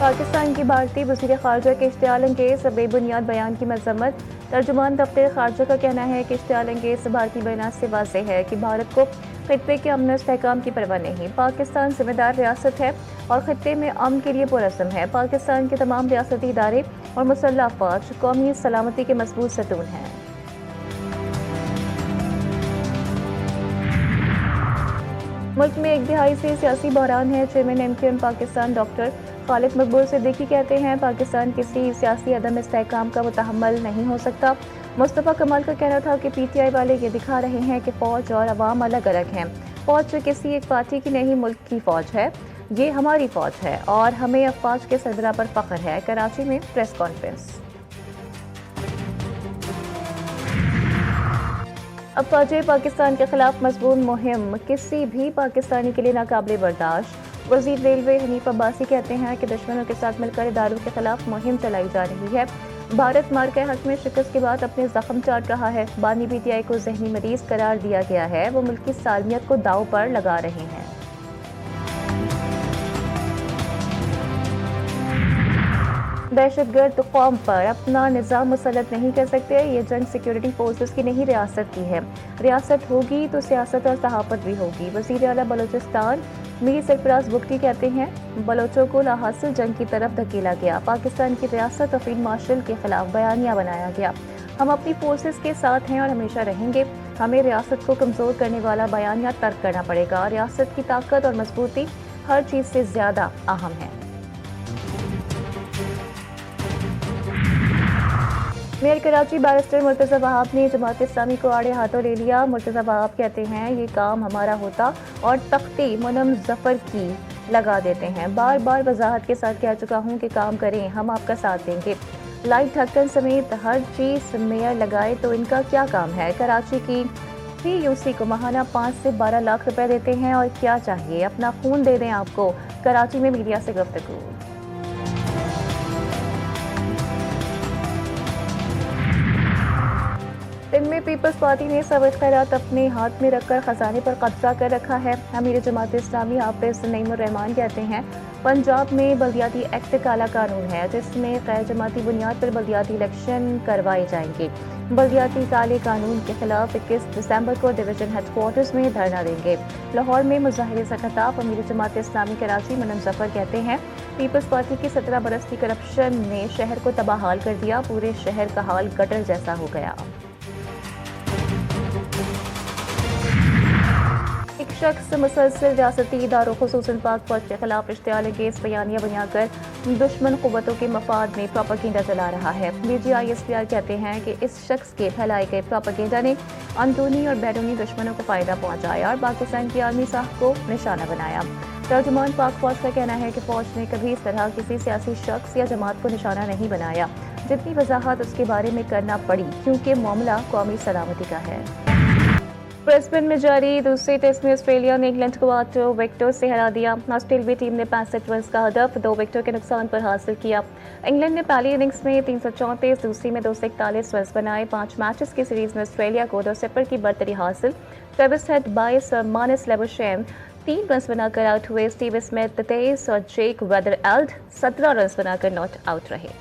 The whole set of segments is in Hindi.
पाकिस्तान की भारतीय वज़ीर ख़ारजा के इश्तियाल अंगेज़ बेबुनियाद बयान की मज़म्मत। तर्जुमान दफ्तर ख़ारजा का कहना है कि इश्तियाल अंगेज़ भारतीय बयान से वाज़ेह है कि भारत को खित्ते के अमन इस्तेहकाम की परवाह नहीं। पाकिस्तान ज़िम्मेदार रियासत है और खित्ते में अमन के लिए पुरअज़्म है। पाकिस्तान के तमाम रियासती इदारे और मुसल्लह अफ़वाज कौमी सलामती के मज़बूत सतून हैं। मुल्क में एक दिहाई से सियासी बहरान है। Chairman MQM Pakistan doctor Khalid मकबूल सिद्दीकी कहते हैं पाकिस्तान किसी सियासी अदम इस्तेहकाम का मुतहम्मल नहीं हो सकता। मुस्तफ़ा कमाल का कहना था कि PTI वाले ये दिखा रहे हैं कि फ़ौज और अवाम अलग अलग हैं। फ़ौज किसी एक पार्टी की नहीं, मुल्क की फ़ौज है। ये हमारी फ़ौज है और हमें अफ़वाज के सरबराह पर फ़ख्र है। कराची में प्रेस कॉन्फ्रेंस। अफ़वाज पाकिस्तान के खिलाफ मज़मून मुहिम किसी भी पाकिस्तानी के लिए नाकाबिल बर्दाश्त। वज़ीर रेलवे हनीफ अब्बासी कहते हैं कि दुश्मनों के साथ मिलकर इदारों के खिलाफ मुहिम चलाई जा रही है। भारत मार के हक में शिकस्त के बाद अपने जख्म चाट रहा है। बानी PTI को जहनी मरीज करार दिया गया है। वो मुल्क की सालमियत को दाव पर लगा रहे हैं। दहशतगर्द कौम पर अपना निज़ाम मुसल्लत नहीं कर सकते। ये जंग सिक्योरिटी फोर्सेस की नहीं, रियासत की है। रियासत होगी तो सियासत और सहाफत भी होगी। वज़ीर आला बलोचिस्तान मीर सरफराज बुगटी कहते हैं बलोचों को लाहासिल जंग की तरफ धकेला गया। पाकिस्तान की रियासत और फील्ड मार्शल के खिलाफ बयानिया बनाया गया। हम अपनी फोर्सेस के साथ हैं और हमेशा रहेंगे। हमें रियासत को कमज़ोर करने वाला बयानिया तर्क करना पड़ेगा। रियासत की ताकत और मजबूती हर चीज़ से ज़्यादा अहम है। मेयर कराची बैरिस्टर मुर्तज़ा वहाब ने जमात इस्लामी को आड़े हाथों ले लिया। मुर्तज़ा वहाब कहते हैं ये काम हमारा होता और तख्ती मुनम जफर की लगा देते हैं। बार बार वजाहत के साथ कह चुका हूँ कि काम करें, हम आपका साथ देंगे। लाइट ढक्कन समेत हर चीज़ मेयर लगाए तो इनका क्या काम है। कराची की PUC को माहाना 5 से 12 लाख रुपए देते हैं और क्या चाहिए, अपना खून दे दें आपको। कराची में मीडिया से गुफ्तगू। दिन में पीपल्स पार्टी ने सब इख्तियारात अपने हाथ में रखकर खजाने पर कब्जा कर रखा है। अमीर जमात इस्लामी हाफिज नईमुर रहमान कहते हैं पंजाब में बल्दियाती एक्ट काला कानून है जिसमें गैर जमाती बुनियाद पर बल्दियाती इलेक्शन करवाए जाएंगे। बल्दियाती काले कानून के खिलाफ 21 दिसंबर को डिवीजन हेडक्वार्टर्स में धरना देंगे। लाहौर में मुजाहिरे से खिताब अमीर जमात इस्लामी कराची मुनम जफर कहते हैं पीपल्स पार्टी की 17 बरस की करप्शन ने शहर को तबाहाल कर दिया। पूरे शहर का हाल गटर जैसा हो गया। एक शख्स मुसलसल रियासती इदारों खुसूसन पाक फौज के खिलाफ इश्तियाल अंगेज़ बयानिया बनाकर दुश्मन क़ुव्वतों के मफाद में प्रोपेगेंडा चला रहा है। DGI SPR कहते हैं कि इस शख्स के फैलाए गए प्रोपेगेंडा ने अंदरूनी और बैरूनी दुश्मनों को फ़ायदा पहुँचाया और पाकिस्तान की आर्मी साख को निशाना बनाया। तर्जुमान पाक फौज का कहना है कि फ़ौज ने कभी इस तरह किसी सियासी शख्स या जमात को निशाना नहीं बनाया जितनी वजाहत उसके बारे में करना पड़ी क्योंकि मामला कौमी सलामती का है। ब्रिस्बेन में जारी दूसरे टेस्ट में ऑस्ट्रेलिया ने इंग्लैंड को 8 विकेटों से हरा दिया। ऑस्ट्रेलियाई टीम ने 65 रन का हदफ 2 विकेटों के नुकसान पर हासिल किया। इंग्लैंड ने पहली इनिंग्स में 334, दूसरी में 241 रन बनाए। 5 मैचेस की सीरीज में ऑस्ट्रेलिया को 2-0 की बढ़तरी हासिल। ट्रेविस हेड 22 और मार्नस लेबरशेम 3 रन बनाकर आउट हुए। स्टीव स्मिथ 23 और जेक वेदरएल्ड 17 रन बनाकर नॉट आउट रहे।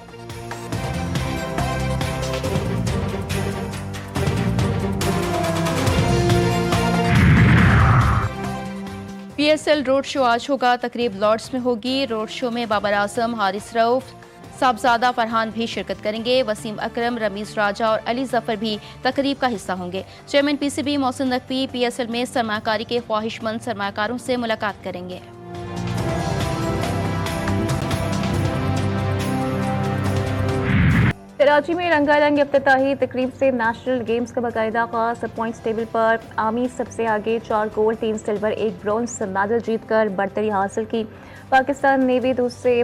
PSL रोड शो आज होगा। तकरीब लॉर्ड्स में होगी। रोड शो में बाबर आजम, हारिस रऊफ, साहबजादा फरहान भी शिरकत करेंगे। वसीम अकरम, रमीज राजा और अली जफर भी तकरीब का हिस्सा होंगे। Chairman PCB Mohsin Naqvi PSL में सरमाकारी के ख्वाहिशमंद सरमाकारों से मुलाकात करेंगे। कराची में रंगारंग इफ्तिताही तकरीब से नेशनल गेम्स का बाकायदा आगाज। पॉइंट्स टेबल पर आर्मी सबसे आगे 4 गोल्ड 3 सिल्वर 1 ब्रॉन्ज मेडल जीतकर बढ़तरी हासिल की। पाकिस्तान नेवी दूसरे,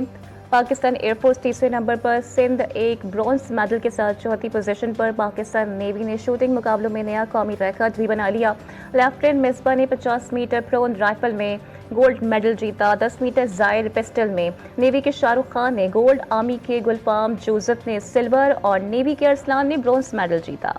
पाकिस्तान एयरफोर्स तीसरे नंबर पर, सिंध 1 ब्रॉन्ज मेडल के साथ चौथी पोजीशन पर। पाकिस्तान नेवी ने शूटिंग मुकाबलों में नया कौमी रिकॉर्ड भी बना लिया। लेफ्टिनेंट मिसबा ने 50 मीटर प्रोन राइफल में गोल्ड मेडल जीता। 10 मीटर जायर पिस्टल में नेवी के शाहरुख खान ने गोल्ड, आर्मी के गुलफाम जोसेफ ने सिल्वर और नेवी के अरसलान ने ब्रॉन्ज मेडल जीता।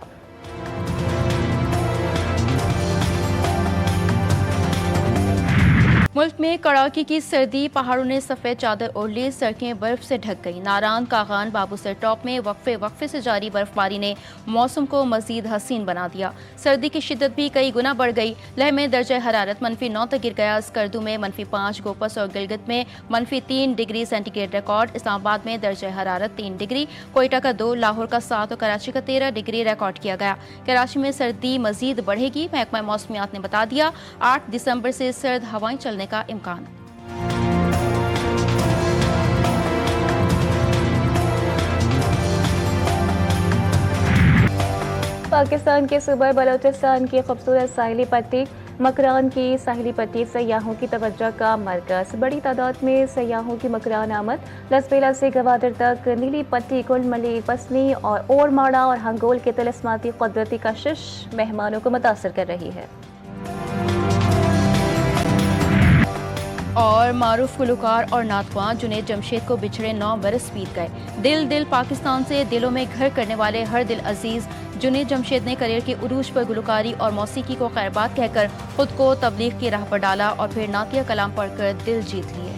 मुल्क में कड़ाके की सर्दी, पहाड़ों ने सफेद चादर ओढ़ ली, सड़कें बर्फ से ढक गई। नारान, कागान, बाबूसर टॉप में वक्फे से जारी बर्फबारी ने मौसम को मजीद हसीन बना दिया। सर्दी की शिद्दत भी कई गुना बढ़ गई। लह में दर्जा हरारत -9 तक गिर गया। स्कर्दू में -5, गोपस और गिलगित में -3 डिग्री सेंटीग्रेड रिकॉर्ड। इस्लामाबाद में दर्जा हरारत 3 डिग्री, कोयटा का 2, लाहौर का 7 और कराची का 13 डिग्री रिकॉर्ड किया गया। कराची में सर्दी मजीद बढ़ेगी। महकमा मौसमियात ने बता दिया 8 दिसंबर से सर्द हवाएं चलने का इम्कान। पाकिस्तान के सूबे बलोचिस्तान की खूबसूरत साहिली पट्टी मकरान की साहिली पट्टी सयाहों की तवज्जो का मरकज। बड़ी तादाद में सयाहों की मकरान आमद। लसबेला से गवादर तक नीली पट्टी कुलमली, पसनी और ओरमाड़ा और हंगोल के तिलिस्माती कुदरती कशिश मेहमानों को मुतासर कर रही है। और मारूफ गुलकार और नातवा जुनैद जमशेद को बिछड़े 9 बरस बीत गए। दिल दिल पाकिस्तान से दिलों में घर करने वाले हर दिल अजीज जुनैद जमशेद ने करियर के उरूज पर गुलकारी और मौसीकी को खैरबात कहकर खुद को तबलीग की राह पर डाला और फिर नातिया कलाम पढ़कर दिल जीत लिए।